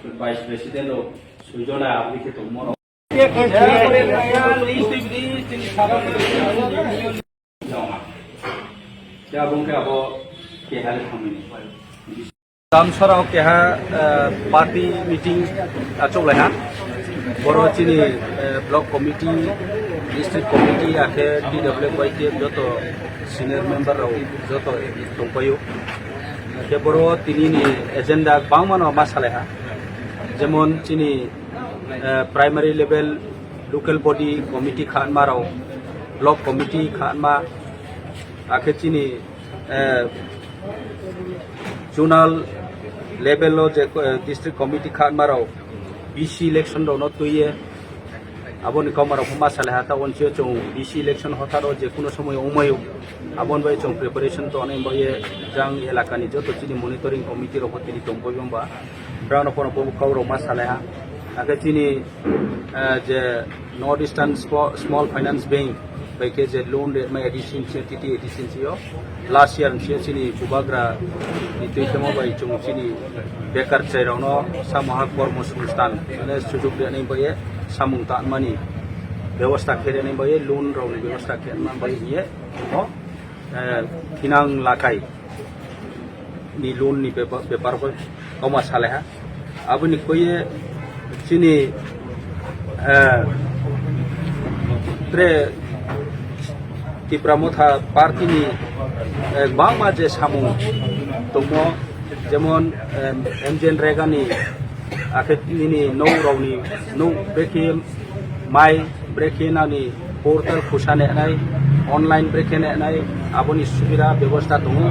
Vice President lo Sujona abike to mono. Ya bungke abo kehal khamini. Tamsara keha party meeting achole ha. Boro chini block committee, district committee akhe DWYK joto senior member rao joto tongpayo. Ke boro tini ni agenda bangmano masale ha. Jemon chini primary level local body committee khanma rao block committee khanma akhe chini zonal level lo je district committee khanma rao BC election ro no tuye abon kamar huma salha ta onche chong BC election hota ro je kuno somoy umayo abon bai chong preparation to anai boye jang elaka ni joto chini monitoring committee ro hotini tombo yomba brown upon bobu kauro masalha age chini je north eastern small finance bank by ke je loan my edition TT edition yo last year chini bubagra ni toitamo bai chong chini bekar chairano samahak kormosungstan ane sujug de nei boye samung ta mani ব্যবস্থা খেরে nei boye loan ro ni ব্যবস্থা খেরে man bai ye no kinang lakai ni loan ni paper ko koma saleha abuni koye chini tre tipramotha party ni bangma je samung tomo jemon MJN regani akhe ni no roni no breki mai breki nani portal khusane nai online breki nai aboni subira ব্যবস্থা dong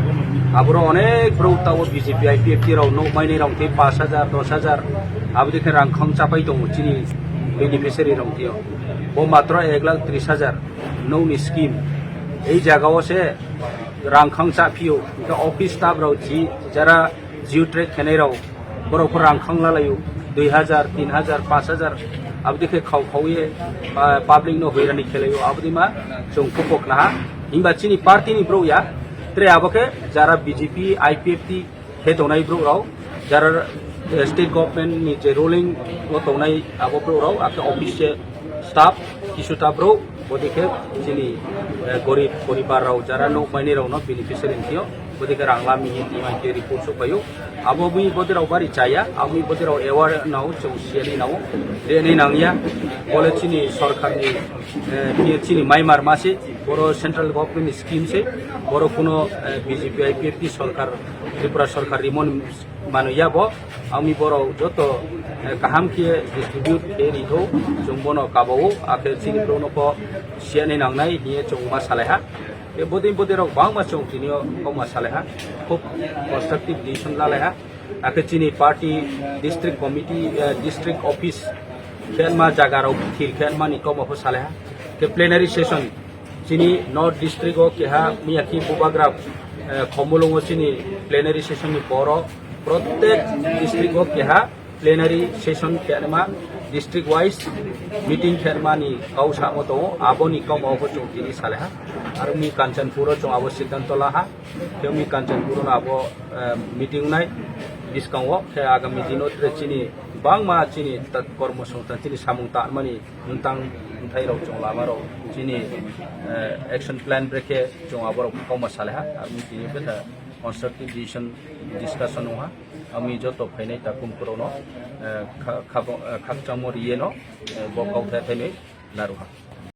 abro onek brota o BJP IPFT raw no maini raw te 5000 10000 abdike rang kham chapai dong chini beneficiary raw tio bo matra 1,30,000 no ni scheme ei jagao se rang khang cha phio ka office staff raw ji jara জিও ট্রেক খেনে রাও বড় রাং খাংলা লাইও 2000 3000 5000 abdike khawye public no hoirani khelayo abdima chong kopok na himba chini party ni bro ya tre abake jara BJP IPFT he tonai bro raw jara state government ni je ruling o tonai abo bro raw ake office staff kisu ta bro bodike chini gorib poribar raw jara no maini raw no beneficiary thio bodike rangla mi ni mai ke report so payo abo bui bodiraw bari chaya ami bodiraw award naw chausiani naw de ni nangya bole chini sarkar ni piye chini maimar mase boro central government scheme se boro kuno BJP IPFT sarkar tripura sarkar rimon manu yabo ami boro joto kaham ke distribute eri do jongbono kabao ake chini prono ko siani nangnai ni chongma salaiha e bodin bodiraw bangma chong tinio koma salaiha খুব constructive decision lalaiha ake chini party district committee district office khenma jagarau thil khenma ni koma ho salaiha ke plenary session chini north district o keha miyaki bubagra khomolongo chini plenary session ni poro প্রত্যেক district o keha plenary session khenma district wise meeting khenma ni kausa moto aboni koma ho chong tini salaiha আর me Kanchanpur চং আবো সিদ্ধান্ত লাহা কে me Kanchanpur আবো meeting নাই discount কে আগামী দিনত চিনি বাংমা চিনি তৎ কর্মসংস্থান চিনি সামুংতা মানি নতাং থাই রাও চং লামা রাও চিনি অ্যাকশন প্ল্যান ব্রেকে চং আবো কমা সালেহা আর মি চিনি বেথা কনস্ট্রাকটিভ ডিসিশন ডিসকাশন হা আমি যত ফাইনাই তাকুম করনো খাকচামর ইয়েনো বকাউ থাই ফাইনাই লারুহা